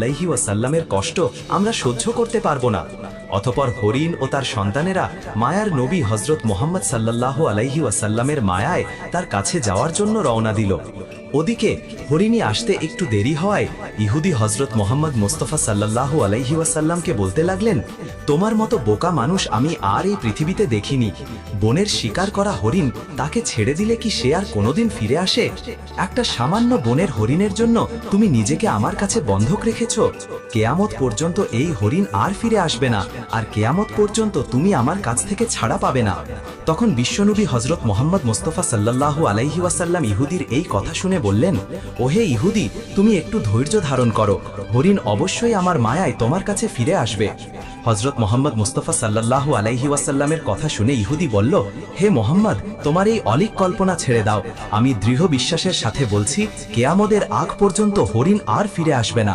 আলাইহি ওয়াসাল্লামের কষ্ট আমরা সহ্য করতে পারবো না। অতঃপর হরিণ ও তার সন্তানেরা মায়ার নবী হযরত মুহাম্মদ সাল্লাল্লাহু আলাইহি ওয়াসাল্লামের মায়ায় তার কাছে যাওয়ার জন্য রওনা দিল। ওদিকে হরিণী আসতে একটু দেরি হওয়ায় ইহুদি হযরত মুহাম্মদ মুস্তাফা সাল্লাল্লাহু আলাইহি ওয়াসাল্লামকে বলতে লাগলেন, তোমার মতো বোকা মানুষ আমি আর এই পৃথিবীতে দেখিনি। বনের শিকার করা হরিণ তাকে ছেড়ে দিলে কি সে আর কোনোদিন ফিরে আসে? একটা সামান্য বনের হরিণের জন্য তুমি নিজেকে আমার কাছে বন্ধক রেখেছো। কেয়ামত পর্যন্ত এই হরিণ আর ফিরে আসবে না, আর কেয়ামত পর্যন্ত তুমি আমার কাছ থেকে ছাড়া পাবে না। তখন বিশ্বনবী হযরত মুহাম্মদ মুস্তাফা সাল্লাল্লাহু আলাইহি ওয়াসাল্লাম ইহুদির এই কথা শুনে বললেন, ওহে ইহুদি, তুমি একটু ধৈর্য ধারণ করো, হরিণ অবশ্যই আমার মায়ায় তোমার কাছে ফিরে আসবে। হযরত মুহাম্মদ মুস্তাফা সাল্লাল্লাহু আলাইহি ওয়াসাল্লামের কথা শুনে ইহুদি বলল, হে মুহাম্মদ, তোমার এই অলীক কল্পনা ছেড়ে দাও। আমি দৃঢ় বিশ্বাসের সাথে বলছি, কিয়ামতের আগ পর্যন্ত হরিণ আর ফিরে আসবে না।